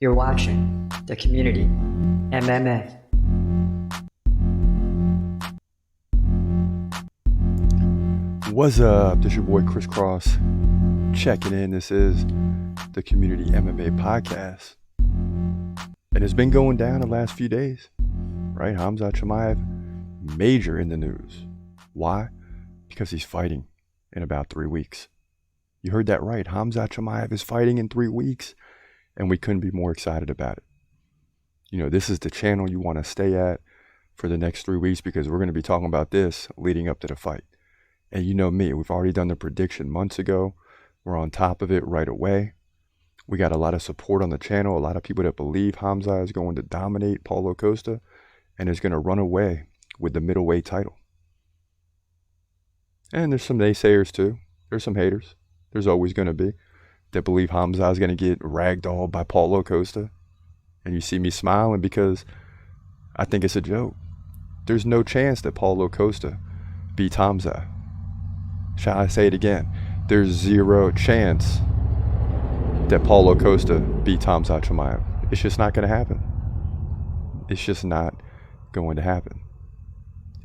You're watching The Community MMA. What's up? This your boy Chris Cross checking in. This is the Community MMA podcast. And it's been going down the last few days, right? Khamzat Chimaev, major in the news. Why? Because he's fighting in about 3 weeks. You heard that right. Khamzat Chimaev is fighting in 3 weeks, and we couldn't be more excited about it. You know, this is the channel you want to stay at for the next 3 weeks because we're going to be talking about this leading up to the fight. And you know me, we've already done the prediction months ago. We're on top of it right away. We got a lot of support on the channel, a lot of people that believe Khamzat is going to dominate Paulo Costa and is going to run away with the middleweight title. And there's some naysayers too. There's some haters. There's always going to be that believe Khamzat is going to get ragdolled by Paulo Costa. And you see me smiling because I think it's a joke. There's no chance that Paulo Costa beats Khamzat. Shall I say it again? There's zero chance that Paulo Costa beats Khamzat Chimaev. It's just not going to happen. It's just not going to happen.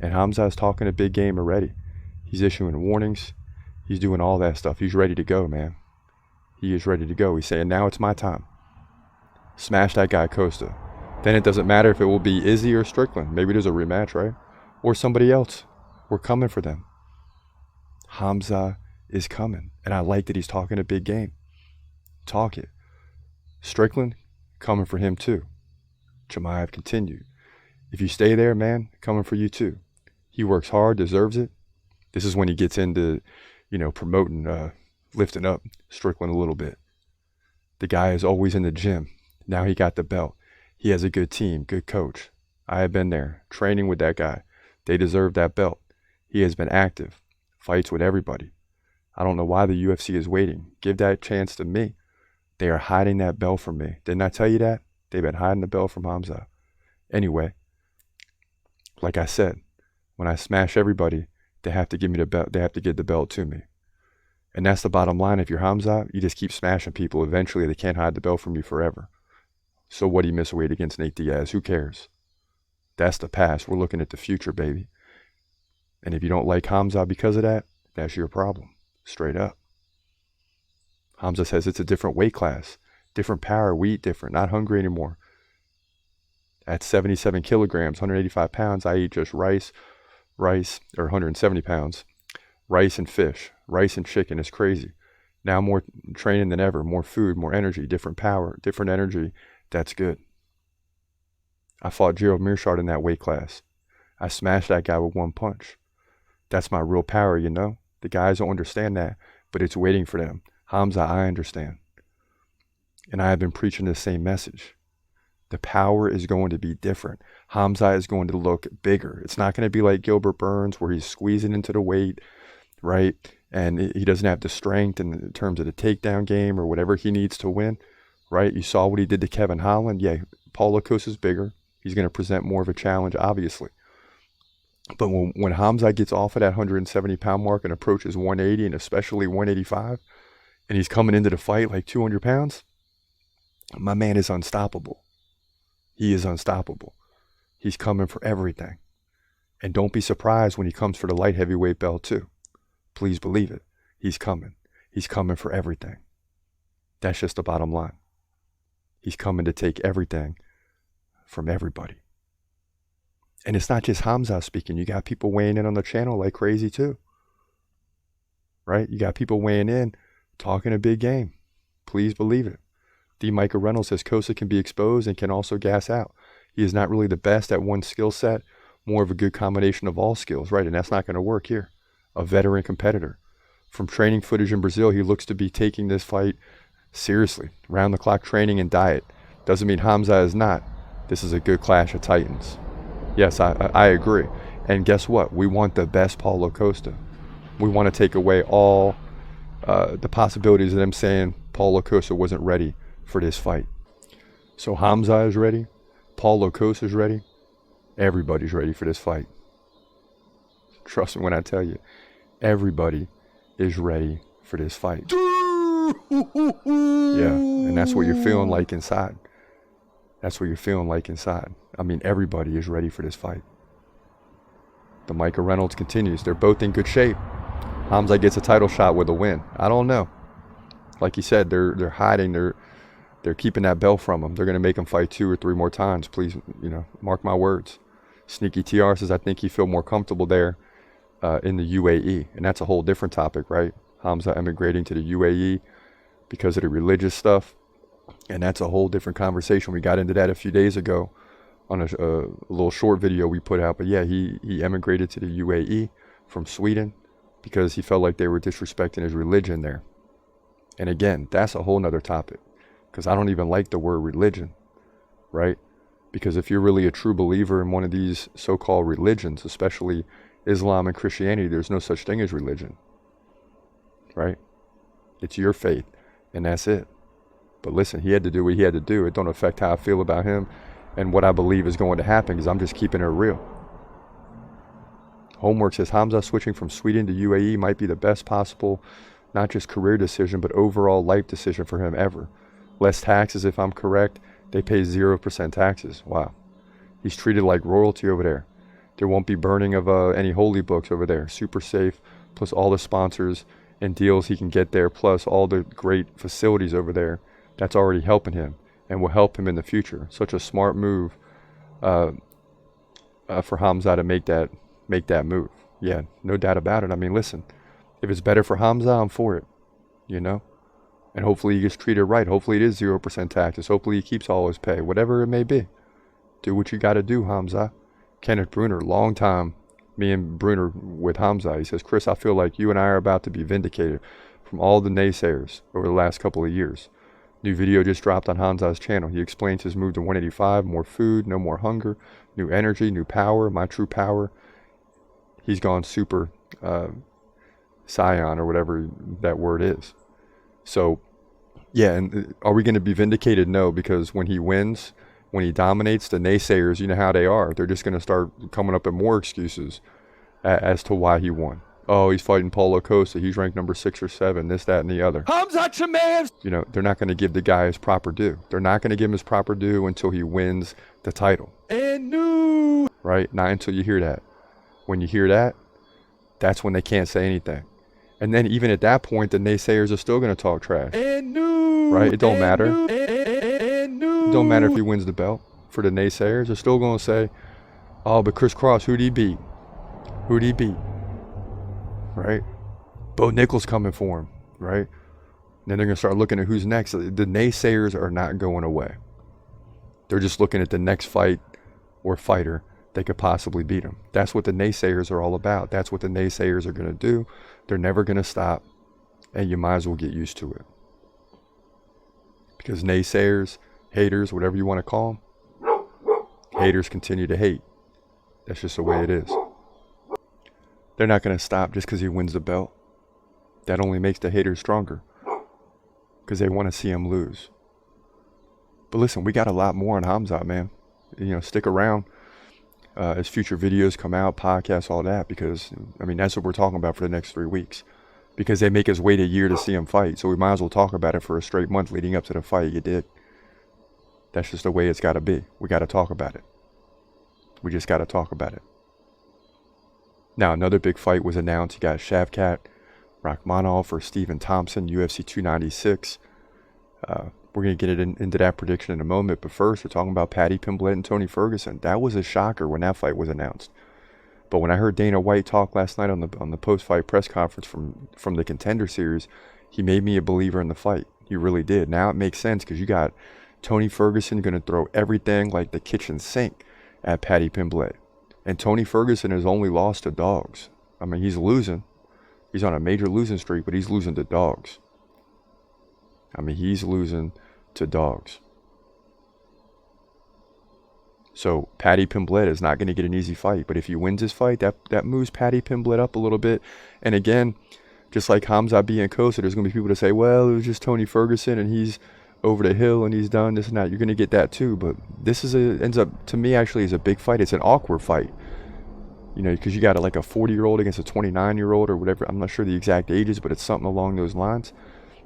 And Khamzat's talking a big game already. He's issuing warnings. He's doing all that stuff. He's ready to go, man. He is ready to go. He's saying, now it's my time. Smash that guy Costa. Then it doesn't matter if it will be Izzy or Strickland. Maybe there's a rematch, right? Or somebody else. We're coming for them. Khamzat is coming. And I like that he's talking a big game. Talk it. Strickland, coming for him too. Chimaev continued. If you stay there, man, coming for you too. He works hard, deserves it. This is when he gets into, promoting, lifting up Strickland a little bit. The guy is always in the gym. Now he got the belt. He has a good team, good coach. I have been there, training with that guy. They deserve that belt. He has been active, fights with everybody. I don't know why the UFC is waiting. Give that chance to me. They are hiding that belt from me. Didn't I tell you that? They've been hiding the belt from Khamzat. Anyway, like I said, when I smash everybody, they have to give me the belt. They have to give the belt to me. And that's the bottom line. If you're Khamzat, you just keep smashing people. Eventually, they can't hide the belt from you forever. So what do you miss weight against Nate Diaz? Who cares? That's the past. We're looking at the future, baby. And if you don't like Khamzat because of that, that's your problem. Straight up. Khamzat says it's a different weight class. Different power. We eat different. Not hungry anymore. At 77 kilograms, 185 pounds, I eat just rice, or 170 pounds. Rice and fish. Rice and chicken is crazy. Now more training than ever. More food, more energy, different power, different energy. That's good. I fought Gerald Meerschaert in that weight class. I smashed that guy with one punch. That's my real power, you know? The guys don't understand that, but it's waiting for them. Khamzat, I understand. And I have been preaching the same message. The power is going to be different. Khamzat is going to look bigger. It's not going to be like Gilbert Burns where he's squeezing into the weight, right? And he doesn't have the strength in terms of the takedown game or whatever he needs to win, right? You saw what he did to Kevin Holland. Yeah, Paulo Costa is bigger. He's going to present more of a challenge, obviously. But when Khamzat gets off of that 170-pound mark and approaches 180 and especially 185, and he's coming into the fight like 200 pounds, my man is unstoppable. He is unstoppable. He's coming for everything. And don't be surprised when he comes for the light heavyweight belt too. Please believe it. He's coming. He's coming for everything. That's just the bottom line. He's coming to take everything from everybody. And it's not just Khamzat speaking. You got people weighing in on the channel like crazy too. Right? You got people weighing in, talking a big game. Please believe it. D. Micah Reynolds says Costa can be exposed and can also gas out. He is not really the best at one skill set, more of a good combination of all skills, right? And that's not going to work here. A veteran competitor. From training footage in Brazil, he looks to be taking this fight seriously. Round-the-clock training and diet. Doesn't mean Khamzat is not. This is a good clash of titans. Yes, I agree. And guess what? We want the best Paulo Costa. We want to take away all the possibilities of them saying Paulo Costa wasn't ready for this fight. So Khamzat is ready. Paulo Costa is ready. Everybody's ready for this fight. Trust me when I tell you, everybody is ready for this fight. Yeah, and that's what you're feeling like inside. That's what you're feeling like inside. I mean, everybody is ready for this fight. The Micah Reynolds continues. They're both in good shape. Khamzat gets a title shot with a win. I don't know. Like you said, they're hiding. They're keeping that belt from him. They're going to make him fight 2 or 3 more times. Please, mark my words. Sneaky TR says, I think you feel more comfortable there in the UAE. And that's a whole different topic, right? Khamzat emigrating to the UAE because of the religious stuff. And that's a whole different conversation. We got into that a few days ago on a little short video we put out. But yeah, he emigrated to the UAE from Sweden because he felt like they were disrespecting his religion there. And again, that's a whole nother topic, because I don't even like the word religion, right? Because if you're really a true believer in one of these so-called religions, especially Islam and Christianity, there's no such thing as religion, right? It's your faith, and that's it. But listen, he had to do what he had to do. It don't affect how I feel about him and what I believe is going to happen, because I'm just keeping it real. Homework says Khamzat switching from Sweden to UAE might be the best possible, not just career decision, but overall life decision for him ever. Less taxes, if I'm correct. They pay 0% taxes. Wow. He's treated like royalty over there. There won't be burning of any holy books over there. Super safe, plus all the sponsors and deals he can get there, plus all the great facilities over there. That's already helping him and will help him in the future. Such a smart move for Khamzat to make that move. Yeah, no doubt about it. I mean, listen, if it's better for Khamzat, I'm for it, And hopefully he gets treated right. Hopefully it is 0% taxes. Hopefully he keeps all his pay, whatever it may be. Do what you got to do, Khamzat. Kenneth Bruner, long time, me and Bruner with Khamzat. He says, Chris, I feel like you and I are about to be vindicated from all the naysayers over the last couple of years. New video just dropped on Khamzat's channel. He explains his move to 185, more food, no more hunger, new energy, new power, my true power. He's gone super Scion or whatever that word is. So, yeah, and are we going to be vindicated? No, because when he wins, when he dominates, the naysayers, you know how they are. They're just going to start coming up with more excuses as to why he won. Oh, he's fighting Paulo Costa. He's ranked number 6 or 7, this, that, and the other. Khamzat Chimaev! They're not going to give the guy his proper due. They're not going to give him his proper due until he wins the title. And new! Right? Not until you hear that. When you hear that, that's when they can't say anything. And then even at that point, the naysayers are still going to talk trash. And new! Right? It don't matter. And new! It don't matter if he wins the belt. For the naysayers, they're still going to say, oh, but Chris Cross, who'd he beat? Who'd he beat? Right? Bo Nickel's coming for him. Right? And then they're going to start looking at who's next. The naysayers are not going away. They're just looking at the next fight or fighter they could possibly beat him. That's what the naysayers are all about. That's what the naysayers are going to do. They're never going to stop, and you might as well get used to it. Because naysayers, haters, whatever you want to call them, haters continue to hate. That's just the way it is. They're not going to stop just because he wins the belt. That only makes the haters stronger, because they want to see him lose. But listen, we got a lot more on Khamzat, man. Stick around as future videos come out, podcasts, all that, because, that's what we're talking about for the next 3 weeks. Because they make us wait a year to see him fight, so we might as well talk about it for a straight month leading up to the fight, you dig? That's just the way it's got to be. We got to talk about it. We just got to talk about it. Now, another big fight was announced. You got Shavkat Rakhmonov for Stephen Thompson, UFC 296. We're going to get into that prediction in a moment. But first, we're talking about Paddy Pimblett and Tony Ferguson. That was a shocker when that fight was announced. But when I heard Dana White talk last night on the post-fight press conference from the Contender Series, he made me a believer in the fight. He really did. Now it makes sense, because you got Tony Ferguson going to throw everything like the kitchen sink at Paddy Pimblett. And Tony Ferguson has only lost to dogs. He's losing. He's on a major losing streak, but he's losing to dogs. He's losing to dogs. So Paddy Pimblett is not going to get an easy fight. But if he wins his fight, that moves Paddy Pimblett up a little bit. And again, just like Khamzat being Costa, there's going to be people to say, well, it was just Tony Ferguson and he's over the hill and he's done this and that. You're going to get that too. But this ends up, to me, actually, is a big fight. It's an awkward fight. Because you got a 40-year-old against a 29-year-old or whatever. I'm not sure the exact ages, but it's something along those lines.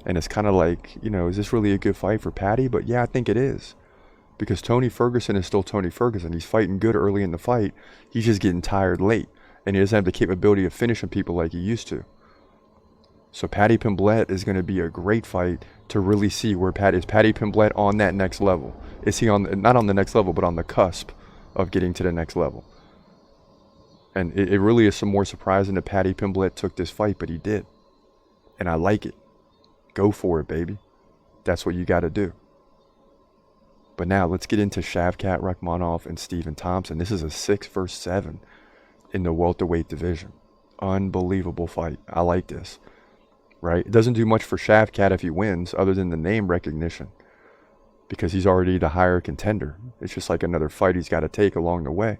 And it's kind of like, is this really a good fight for Paddy? But yeah, I think it is. because Tony Ferguson is still Tony Ferguson. He's fighting good early in the fight. He's just getting tired late, and he doesn't have the capability of finishing people like he used to. So Paddy Pimblett is going to be a great fight to really see where is Paddy Pimblett on that next level. Is he on, not on the next level, but on the cusp of getting to the next level? And it really is some more surprising that Paddy Pimblett took this fight, but he did. And I like it. Go for it, baby. That's what you got to do. But now let's get into Shavkat Rakhmonov and Stephen Thompson. This is a 6 versus 7 in the welterweight division. Unbelievable fight. I like this. Right? It doesn't do much for Shavkat if he wins, other than the name recognition, because he's already the higher contender. It's just like another fight he's got to take along the way.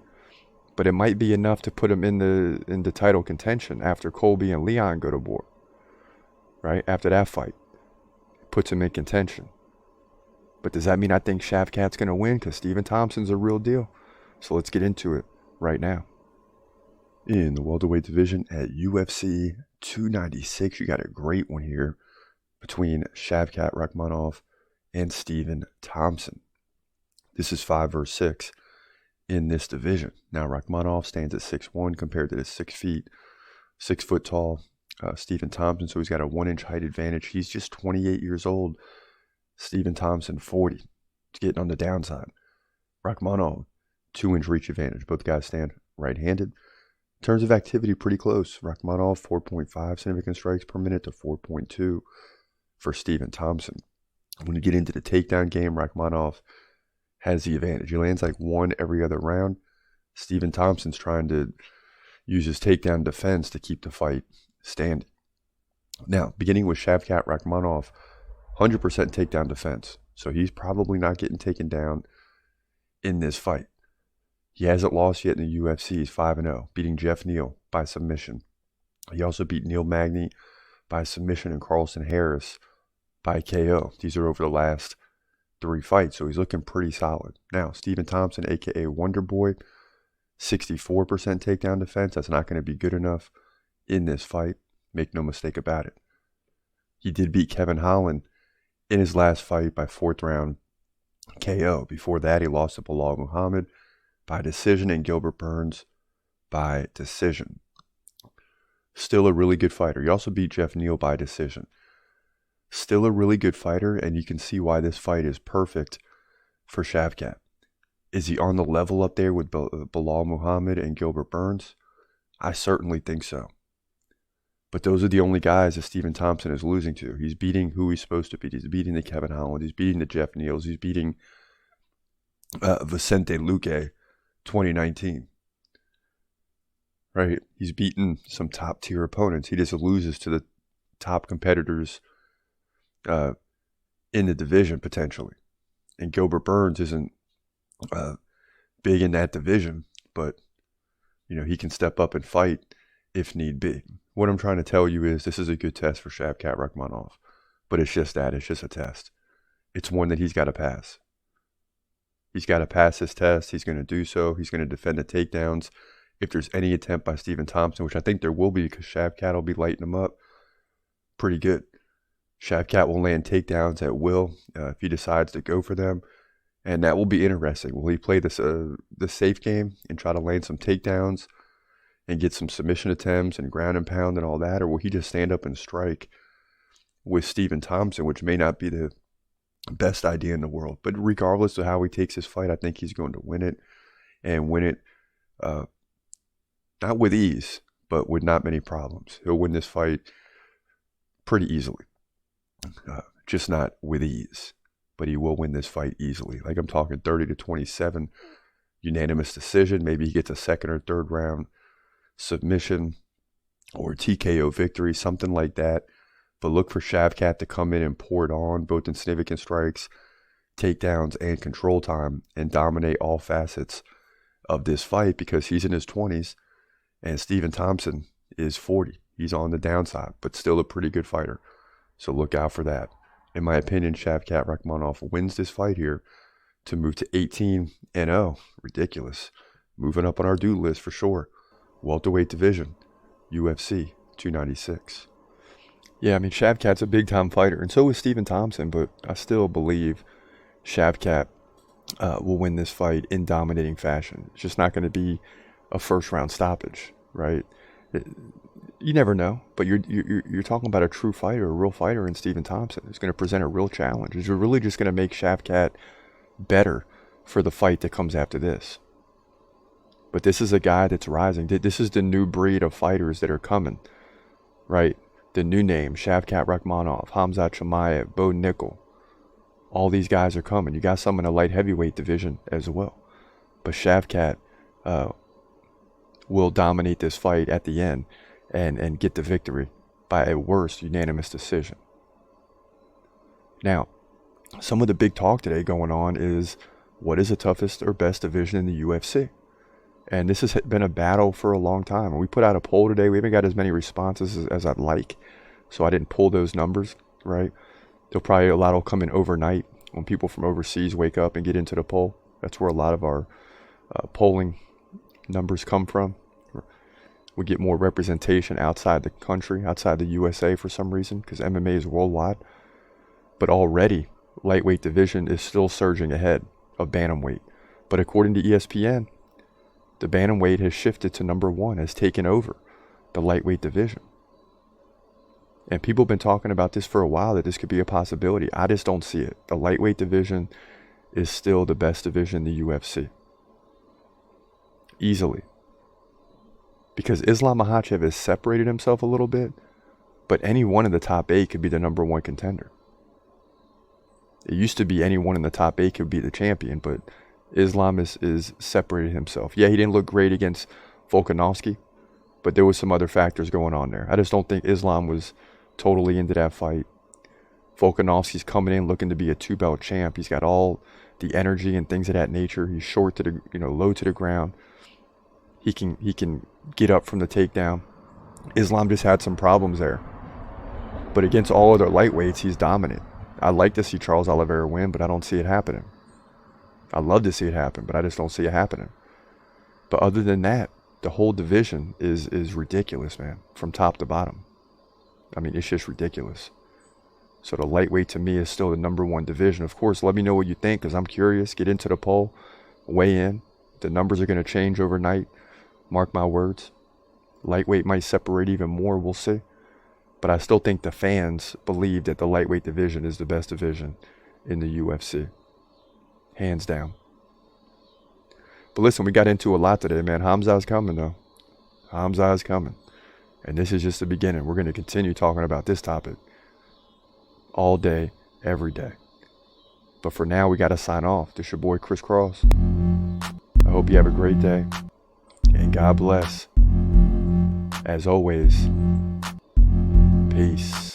But it might be enough to put him in the title contention after Colby and Leon go to war. Right? After that fight, it puts him in contention. But does that mean I think Shavkat's going to win? Because Stephen Thompson's a real deal. So let's get into it right now. In the welterweight division at UFC 296, you got a great one here between Shavkat Rakhmonov and Stephen Thompson. This is 5 versus 6 in this division. Now Rakhmonov stands at 6'1" compared to the 6 foot tall Stephen Thompson, so he's got a 1-inch height advantage. He's just 28 years old. Stephen Thompson 40. It's getting on the downside. Rakhmonov 2-inch reach advantage. Both guys stand right-handed. In terms of activity, pretty close. Rakhmonov 4.5 significant strikes per minute to 4.2 for Stephen Thompson. When you get into the takedown game, Rakhmonov has the advantage. He lands like 1 every other round. Stephen Thompson's trying to use his takedown defense to keep the fight standing. Now, beginning with Shavkat Rakhmonov, 100% takedown defense. So he's probably not getting taken down in this fight. He hasn't lost yet in the UFC. He's 5-0, beating Jeff Neal by submission. He also beat Neil Magny by submission and Carlson Harris by KO. These are over the last 3 fights, so he's looking pretty solid. Now, Stephen Thompson, a.k.a. Wonder Boy, 64% takedown defense. That's not going to be good enough in this fight. Make no mistake about it. He did beat Kevin Holland in his last fight by 4th round KO. Before that, he lost to Bilal Muhammad by decision and Gilbert Burns by decision. Still a really good fighter. He also beat Jeff Neal by decision. Still a really good fighter, and you can see why this fight is perfect for Shavkat. Is he on the level up there with Bilal Muhammad and Gilbert Burns? I certainly think so. But those are the only guys that Stephen Thompson is losing to. He's beating who he's supposed to beat. He's beating the Kevin Holland. He's beating the Jeff Neals. He's beating Vicente Luque 2019. Right? He's beaten some top-tier opponents. He just loses to the top competitors in the division, potentially. And Gilbert Burns isn't big in that division, but he can step up and fight if need be. What I'm trying to tell you is this is a good test for Shavkat Rakhmonov, but it's just that. It's just a test. It's one that he's got to pass. He's got to pass this test. He's going to do so. He's going to defend the takedowns. If there's any attempt by Stephen Thompson, which I think there will be because Shavkat will be lighting him up pretty good. Shavkat will land takedowns at will if he decides to go for them, and that will be interesting. Will he play this the safe game and try to land some takedowns and get some submission attempts and ground and pound and all that, or will he just stand up and strike with Stephen Thompson, which may not be the best idea in the world? But regardless of how he takes his fight, I think he's going to win it, and win it not with ease, but with not many problems. He'll win this fight pretty easily. Just not with ease, but he will win this fight easily. Like I'm talking 30-27, unanimous decision. Maybe he gets a 2nd or 3rd round submission or TKO victory, something like that. But look for Shavkat to come in and pour it on, both in significant strikes, takedowns, and control time, and dominate all facets of this fight, because he's in his 20s and Stephen Thompson is 40. He's on the downside, but still a pretty good fighter. So look out for that. In my opinion, Shavkat Rakhmonov wins this fight here to move to 18-0. Ridiculous. Moving up on our due list for sure. Welterweight division, UFC 296. Yeah, I mean, Shavkat's a big-time fighter, and so is Stephen Thompson, but I still believe Shavkat will win this fight in dominating fashion. It's just not going to be a first-round stoppage, right? You never know, but you're talking about a true fighter, a real fighter in Stephen Thompson. Who's going to present a real challenge. Is really just going to make Shavkat better for the fight that comes after this. But this is a guy that's rising. This is the new breed of fighters that are coming, right? The new name, Shavkat Rakhmonov, Khamzat Chimaev, Bo Nickel. All these guys are coming. You got some in the light heavyweight division as well. But Shavkat will dominate this fight at the end and get the victory by a worst unanimous decision. Now, some of the big talk today going on is, what is the toughest or best division in the UFC? And this has been a battle for a long time. And we put out a poll today. We haven't got as many responses as I'd like, so I didn't pull those numbers, right? A lot will come in overnight when people from overseas wake up and get into the poll. That's where a lot of our polling numbers come from. We get more representation outside the country, outside the USA for some reason, because MMA is worldwide. But already, lightweight division is still surging ahead of bantamweight. But according to ESPN, the bantamweight has shifted to number one, has taken over the lightweight division. And people have been talking about this for a while, that this could be a possibility. I just don't see it. The lightweight division is still the best division in the UFC. Easily. Because Islam Makhachev has separated himself a little bit, but any one in the top 8 could be the number one contender. It used to be anyone in the top 8 could be the champion, but Islam is separated himself. Yeah, he didn't look great against Volkanovski, but there was some other factors going on there. I just don't think Islam was totally into that fight. Volkanovski's coming in looking to be a 2-belt champ. He's got all the energy and things of that nature. He's short to the, low to the ground. He can get up from the takedown. Islam just had some problems there. But against all other lightweights, he's dominant. I'd like to see Charles Oliveira win, but I don't see it happening. I'd love to see it happen, but I just don't see it happening. But other than that, the whole division is ridiculous, man, from top to bottom. I mean, it's just ridiculous. So the lightweight to me is still the number one division. Of course, let me know what you think, because I'm curious. Get into the poll, weigh in. The numbers are going to change overnight. Mark my words. Lightweight might separate even more, we'll see. But I still think the fans believe that the lightweight division is the best division in the UFC. Hands down. But listen, we got into a lot today, man. Khamzat's coming, though. Khamzat's coming. And this is just the beginning. We're going to continue talking about this topic all day, every day. But for now, we got to sign off. This your boy, Chris Cross. I hope you have a great day. And God bless. As always, peace.